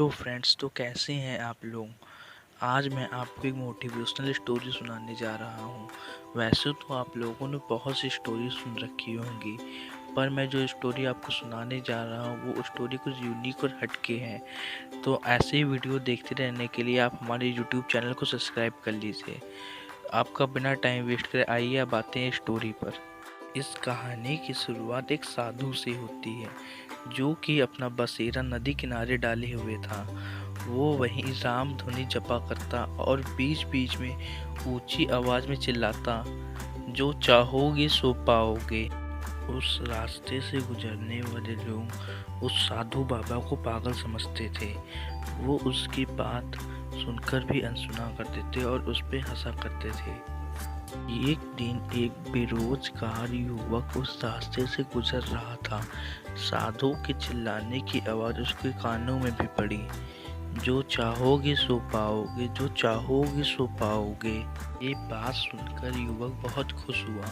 Hello friends, तो कैसे हैं आप लोग। आज मैं आपको एक मोटिवेशनल स्टोरी सुनाने जा रहा हूँ। वैसे तो आप लोगों ने बहुत सी स्टोरी सुन रखी होंगी, पर मैं जो स्टोरी आपको सुनाने जा रहा हूँ वो स्टोरी कुछ यूनिक और हटके है। तो ऐसे ही वीडियो देखते रहने के लिए आप हमारे यूट्यूब चैनल को सब्सक्राइब कर लीजिए। आपका बिना टाइम वेस्ट करे आइए अब आते हैं स्टोरी पर। इस कहानी की शुरुआत एक साधु से होती है जो कि अपना बसेरा नदी किनारे डाले हुए था। वो वहीं राम धुनी जपा करता और बीच बीच में ऊंची आवाज में चिल्लाता, जो चाहोगे सो पाओगे। उस रास्ते से गुजरने वाले लोग उस साधु बाबा को पागल समझते थे। वो उसकी बात सुनकर भी अनसुना करते थे और उस पर हंसा करते थे। एक दिन एक बेरोजगार युवक उस रास्ते से गुजर रहा था। साधु के चिल्लाने की आवाज उसके कानों में भी पड़ी, जो चाहोगे सो पाओगे, जो चाहोगे सो पाओगे। ये बात सुनकर युवक बहुत खुश हुआ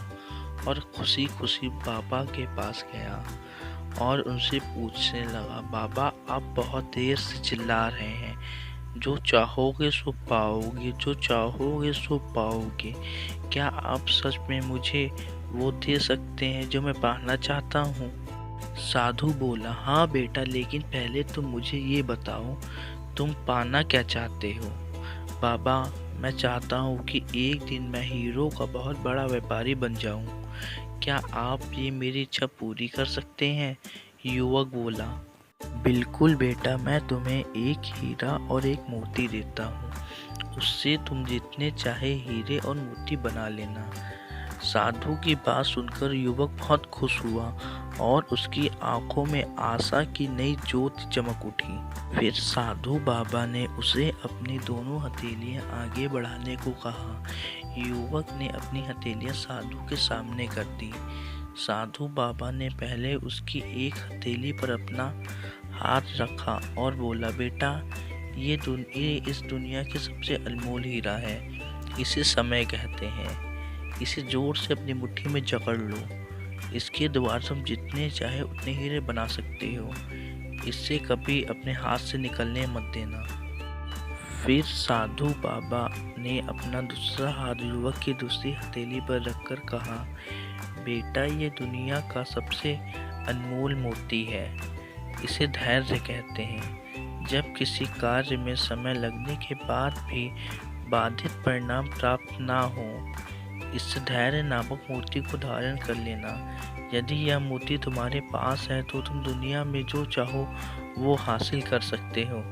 और खुशी खुशी बाबा के पास गया और उनसे पूछने लगा, बाबा आप बहुत देर से चिल्ला रहे हैं, जो चाहोगे सो पाओगे, जो चाहोगे सो पाओगे। क्या आप सच में मुझे वो दे सकते हैं जो मैं पाना चाहता हूँ। साधु बोला, हाँ बेटा, लेकिन पहले तुम मुझे ये बताओ तुम पाना क्या चाहते हो। बाबा, मैं चाहता हूँ कि एक दिन मैं हीरो का बहुत बड़ा व्यापारी बन जाऊँ। क्या आप ये मेरी इच्छा पूरी कर सकते हैं। युवक बोला, बिल्कुल बेटा, मैं तुम्हें एक हीरा और एक मोती देता हूँ, उससे तुम जितने चाहे हीरे और मोती बना लेना। साधु की बात सुनकर युवक बहुत खुश हुआ और उसकी आंखों में आशा की नई ज्योति चमक उठी। फिर साधु बाबा ने उसे अपनी दोनों हथेलियां आगे बढ़ाने को कहा। युवक ने अपनी हथेलियां साधु के सामने कर दी। साधु बाबा ने पहले उसकी एक हथेली पर अपना हाथ रखा और बोला, बेटा, ये इस दुनिया की सबसे अनमोल हीरा है। इसे समय कहते हैं। इसे जोर से अपनी मुट्ठी में जकड़ लो। इसके द्वारा तुम जितने चाहे उतने हीरे बना सकते हो। इससे कभी अपने हाथ से निकलने मत देना। फिर साधु बाबा ने अपना दूसरा हाथ युवक की दूसरी हथेली पर रखकर कहा, बेटा, ये दुनिया का सबसे अनमोल मोती है। इसे धैर्य कहते हैं। जब किसी कार्य में समय लगने के बाद भी बाधित परिणाम प्राप्त ना हो, इस धैर्य नामक मोती को धारण कर लेना। यदि यह मोती तुम्हारे पास है तो तुम दुनिया में जो चाहो वो हासिल कर सकते हो।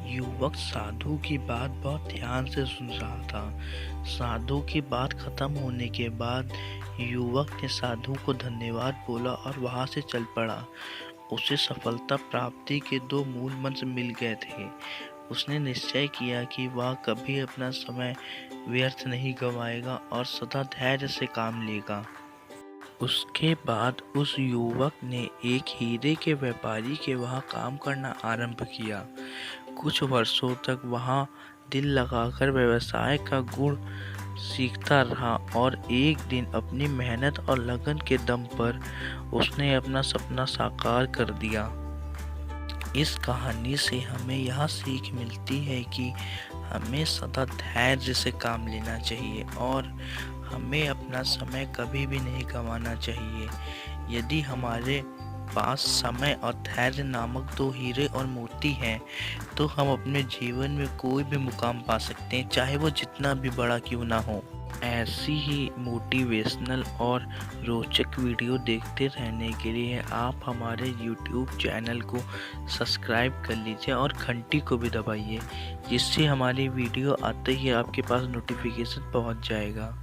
युवक साधु की बात बहुत ध्यान से सुन रहा था। साधु की बात खत्म होने के बाद युवक ने साधु को धन्यवाद बोला और वहां से चल पड़ा। उसे सफलता प्राप्ति के दो मूल मंत्र मिल गए थे। उसने निश्चय किया कि वह कभी अपना समय व्यर्थ नहीं गंवाएगा और सदा धैर्य से काम लेगा। उसके बाद उस युवक ने एक हीरे के व्यापारी के वहां काम करना आरंभ किया। कुछ वर्षों तक वहां दिल लगाकर व्यवसाय का गुण सीखता रहा और एक दिन अपनी मेहनत और लगन के दम पर उसने अपना सपना साकार कर दिया। इस कहानी से हमें यह सीख मिलती है कि हमें सदा धैर्य से काम लेना चाहिए और हमें अपना समय कभी भी नहीं गंवाना चाहिए। यदि हमारे पास समय और धैर्य नामक दो हीरे और मोती हैं, तो हम अपने जीवन में कोई भी मुकाम पा सकते हैं, चाहे वो जितना भी बड़ा क्यों ना हो। ऐसी ही मोटिवेशनल और रोचक वीडियो देखते रहने के लिए आप हमारे YouTube चैनल को सब्सक्राइब कर लीजिए और घंटी को भी दबाइए, जिससे हमारी वीडियो आते ही आपके पास नोटिफिकेशन पहुंच जाएगा।